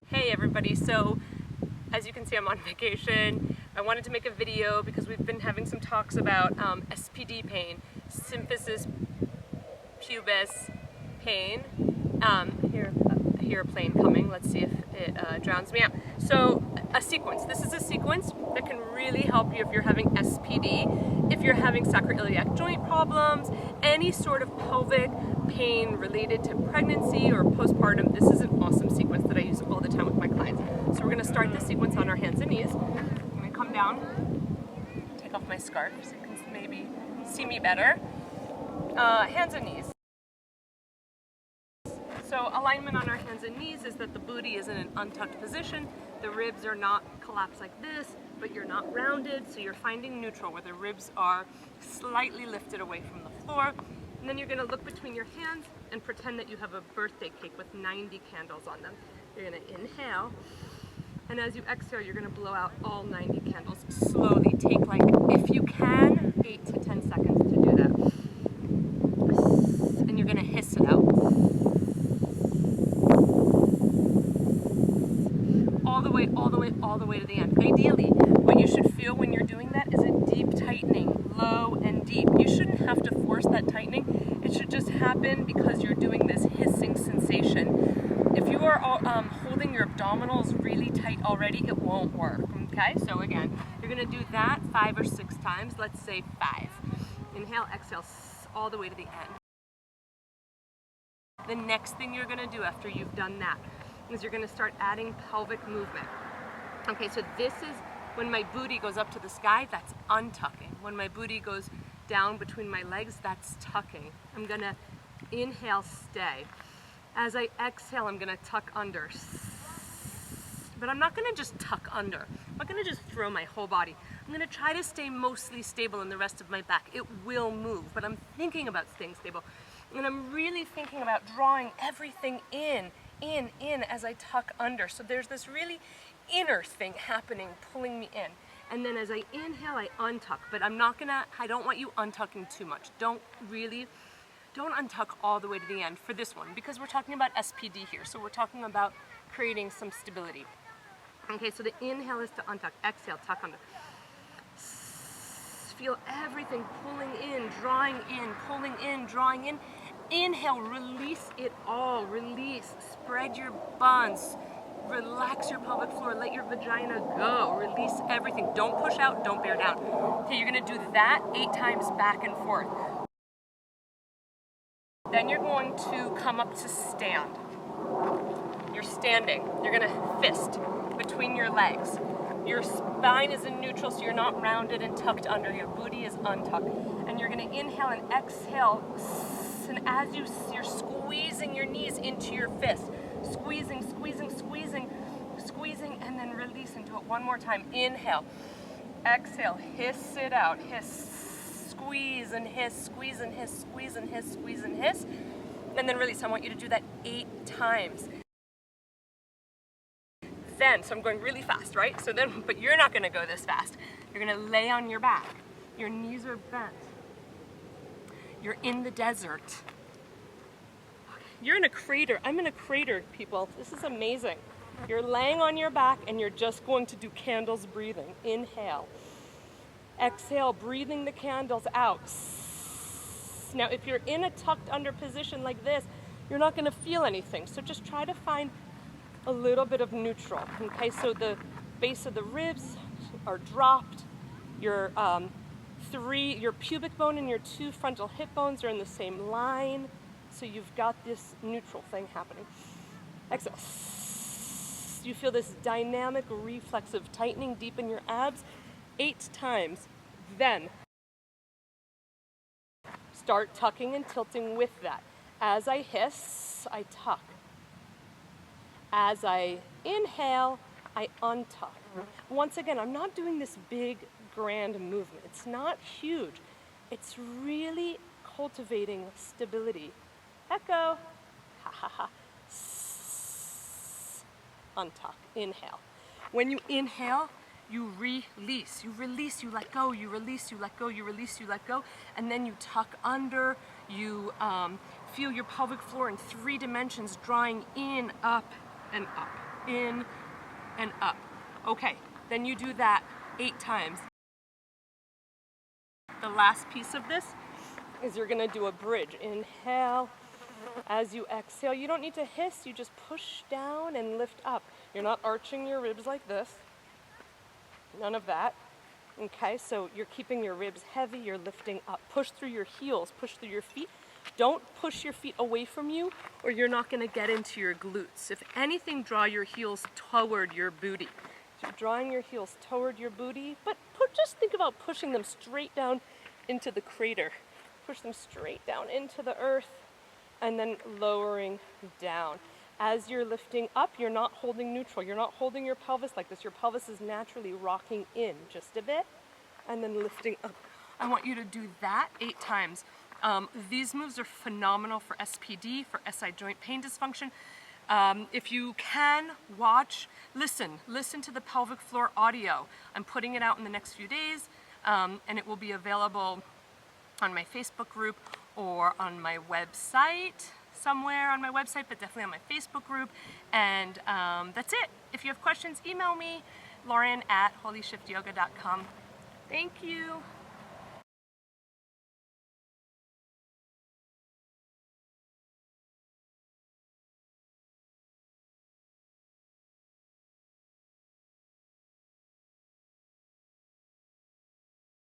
Hey everybody, so as you can see I'm on vacation. I wanted to make a video because we've been having some talks about SPD pain, Symphysis Pubis pain. I hear a plane coming. Let's see if it drowns me out. So this is a sequence that can really help you if you're having SPD, if you're having sacroiliac joint problems, any sort of pelvic pain related to pregnancy or postpartum. This is an awesome sequence that I use all the time with my clients. So we're going to start this sequence on our hands and knees. I'm going to come down, take off my scarf so you can maybe see me better. Hands and knees. So alignment on our hands and knees is that the booty is in an untucked position. The ribs are not collapsed like this, but you're not rounded, so you're finding neutral where the ribs are slightly lifted away from the floor. And then you're going to look between your hands and pretend that you have a birthday cake with 90 candles on them. You're going to inhale, and as you exhale, you're going to blow out all 90 candles slowly. Take, like, if you can, 8 to 10 seconds to do that. And you're going to hiss it out. All the way to the end. Ideally, what you should feel when you're doing that is a deep tightening, low and deep. You shouldn't have to force that tightening. It should just happen because you're doing this hissing sensation. If you are holding your abdominals really tight already, it won't work, okay? So again, you're gonna do that 5 or 6 times. Let's say 5. Inhale, exhale, all the way to the end. The next thing you're gonna do after you've done that is you're gonna start adding pelvic movement. Okay, so this is when my booty goes up to the sky, that's untucking. When my booty goes down between my legs, that's tucking. I'm gonna inhale, stay. As I exhale, I'm gonna tuck under. But I'm not gonna just tuck under. I'm not gonna just throw my whole body. I'm gonna try to stay mostly stable in the rest of my back. It will move, but I'm thinking about staying stable. And I'm really thinking about drawing everything in as I tuck under. So there's this really inner thing happening, pulling me in. And then as I inhale, I untuck, but I don't want you untucking too much. Don't untuck all the way to the end for this one, because we're talking about SPD here. So we're talking about creating some stability. Okay, so the inhale is to untuck, exhale, tuck under. Feel everything pulling in, drawing in, pulling in, drawing in. Inhale, release it all, release, spread your buns, relax your pelvic floor, let your vagina go, release everything. Don't push out, don't bear down. Okay, you're gonna do that 8 times back and forth. Then you're going to come up to stand. You're standing, you're gonna fist between your legs. Your spine is in neutral, so you're not rounded and tucked under. Your booty is untucked. And you're gonna inhale and exhale. And as you're squeezing your knees into your fist. Squeezing, squeezing, squeezing, squeezing, and then release and do it one more time. Inhale, exhale, hiss it out. Hiss, squeeze and hiss, squeeze and hiss, squeeze and hiss, squeeze and hiss. And then release. I want you to do that 8 times. So I'm going really fast, right? But you're not gonna go this fast. You're gonna lay on your back. Your knees are bent. You're in the desert. You're in a crater. I'm in a crater, people. This is amazing. You're laying on your back and you're just going to do candles breathing. Inhale. Exhale, breathing the candles out. Now, if you're in a tucked under position like this, you're not gonna feel anything. So just try to find a little bit of neutral, okay? So the base of the ribs are dropped. Your pubic bone and your 2 frontal hip bones are in the same line. So you've got this neutral thing happening. Exhale. You feel this dynamic reflexive tightening deep in your abs 8 times. Then start tucking and tilting with that. As I hiss, I tuck. As I inhale, I untuck. Once again, I'm not doing this big, grand movement. It's not huge. It's really cultivating stability. Echo. Ha ha ha. Untuck. Inhale. When you inhale, you release. You release, you let go, you release, you let go, you release, you let go, and then you tuck under, you feel your pelvic floor in 3 dimensions, drawing in, up, and up. in, and up. Okay, then you do that 8 times. The last piece of this is you're gonna do a bridge. Inhale. As you exhale, you don't need to hiss, you just push down and lift up. You're not arching your ribs like this. None of that. Okay, so you're keeping your ribs heavy, you're lifting up. Push through your heels, push through your feet. Don't push your feet away from you or you're not gonna get into your glutes. If anything, draw your heels toward your booty. So you're drawing your heels toward your booty, but just think about pushing them straight down into the crater. Push them straight down into the earth and then lowering down. As you're lifting up, you're not holding neutral. You're not holding your pelvis like this. Your pelvis is naturally rocking in just a bit and then lifting up. I want you to do that 8 times. These moves are phenomenal for SPD, for SI joint pain dysfunction. If you can listen to the pelvic floor audio. I'm putting it out in the next few days and it will be available on my Facebook group or on my website, somewhere on my website, but definitely on my Facebook group. And that's it. If you have questions, email me, Lauren@holyshiftyoga.com. Thank you.